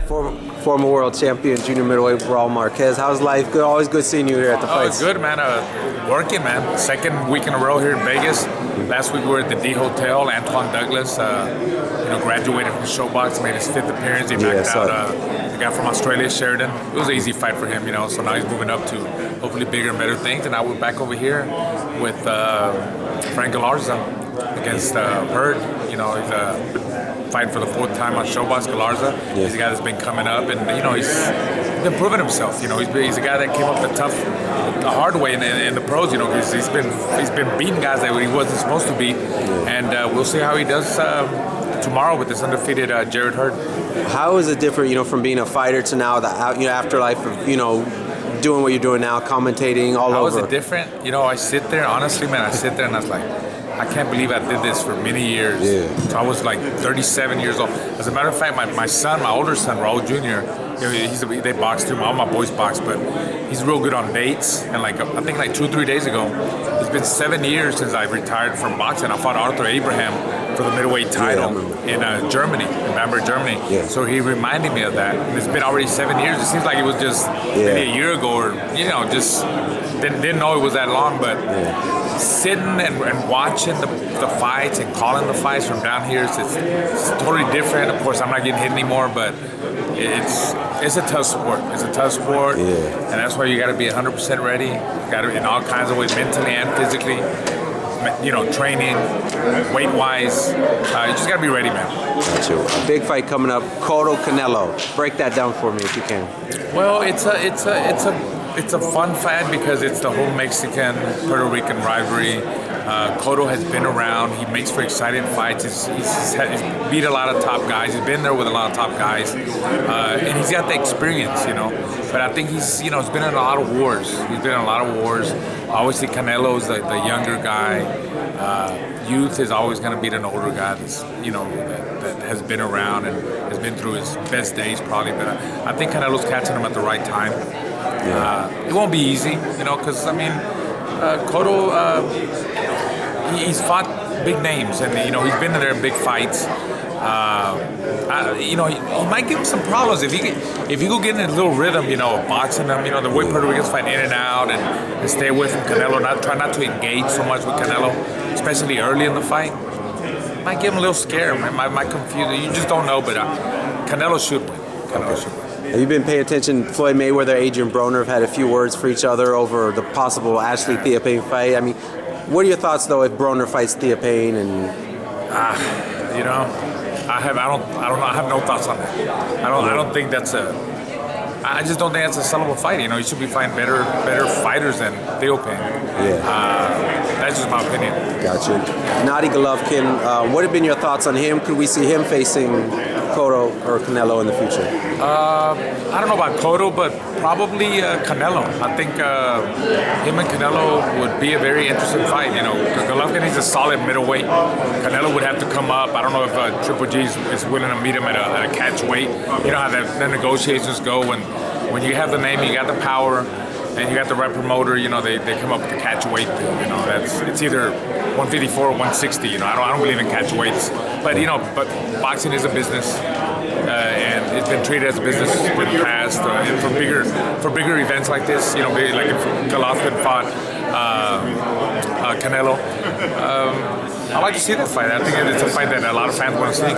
Former world champion, junior middleweight Raul Marquez. How's life? Good. Always good seeing you here at the fights. It's good, man. Working, man. Second week in a row here in Vegas. Last week we were at the D Hotel. Antoine Douglas, graduated from Showbox, made his 5th appearance. He knocked out the guy from Australia, Sheridan. It was an easy fight for him, So now he's moving up to hopefully bigger and better things. And now we're back over here with Frank Galarza against Bird. He's fighting for the 4th time on Showbox. Galarza. He's a guy that's been coming up, and he's been proving himself. He's a guy that came up the hard way in the pros. Because he's been beating guys that he wasn't supposed to beat, and we'll see how he does tomorrow with this undefeated Jared Hurd. How is it different, from being a fighter to now the afterlife of doing what you're doing now, commentating all over? How is it different? I sit there, honestly, man. I sit there and I was like, I can't believe I did this for many years. So I was like 37 years old. As a matter of fact, my son, my older son, Raul Jr., they box too. All my boys box, but he's real good on dates. And I think 2 or 3 days ago, it's been 7 years since I retired from boxing. I fought Arthur Abraham for the middleweight title in Germany, in Bamberg, Germany. So he reminded me of that. And it's been already 7 years. It seems like it was just maybe a year ago, or just didn't know it was that long. But sitting and watching the fights and calling the fights from down here, it's totally different. Of course, I'm not getting hit anymore, but it's a tough sport. It's a tough sport, and that's why you got to be 100% ready. You got to in all kinds of ways, mentally and physically. Training, weight-wise, you just got to be ready, man. Gotcha. A big fight coming up, Cotto Canelo. Break that down for me if you can. Well, it's a fun fight because it's the whole Mexican Puerto Rican rivalry. Cotto has been around. He makes for exciting fights. He's beat a lot of top guys. He's been there with a lot of top guys, and he's got the experience, But I think he's been in a lot of wars. He's been in a lot of wars. Obviously, Canelo's the younger guy. Youth is always going to beat an older guy that's that has been around and has been through his best days probably. But I think Canelo's catching him at the right time. It won't be easy, because Cotto, he's fought big names, and he's been in there in big fights. He might give him some problems if he go get in a little rhythm, boxing him. The way Puerto Ricans fight in and out and stay away from Canelo, try not to engage so much with Canelo, especially early in the fight. Might give him a little scare, might confuse him. You just don't know, but Canelo should win. Have you been paying attention? Floyd Mayweather, Adrian Broner have had a few words for each other over the possible Ashley Theophane fight. I mean, what are your thoughts though if Broner fights Theophane? And I have no thoughts on that. I don't think that's I just don't think that's a sellable fight. He should be fighting better fighters than Theophane. That's just my opinion. Gotcha. Nadi Golovkin, what have been your thoughts on him? Could we see him facing Cotto or Canelo in the future? I don't know about Cotto, but probably Canelo. I think him and Canelo would be a very interesting fight. Golovkin is a solid middleweight. Canelo would have to come up. I don't know if Triple G is willing to meet him at a catch weight. You know how the negotiations go when you have the name, you got the power, and you got the right promoter. They come up with the catch weight. It's either 154 or 160. I don't believe in catch weights, but but boxing is a business, and it's been treated as a business in the past. And for bigger events like this, like if Golovkin fought Canelo, I like to see that fight. I think it's a fight that a lot of fans want to see.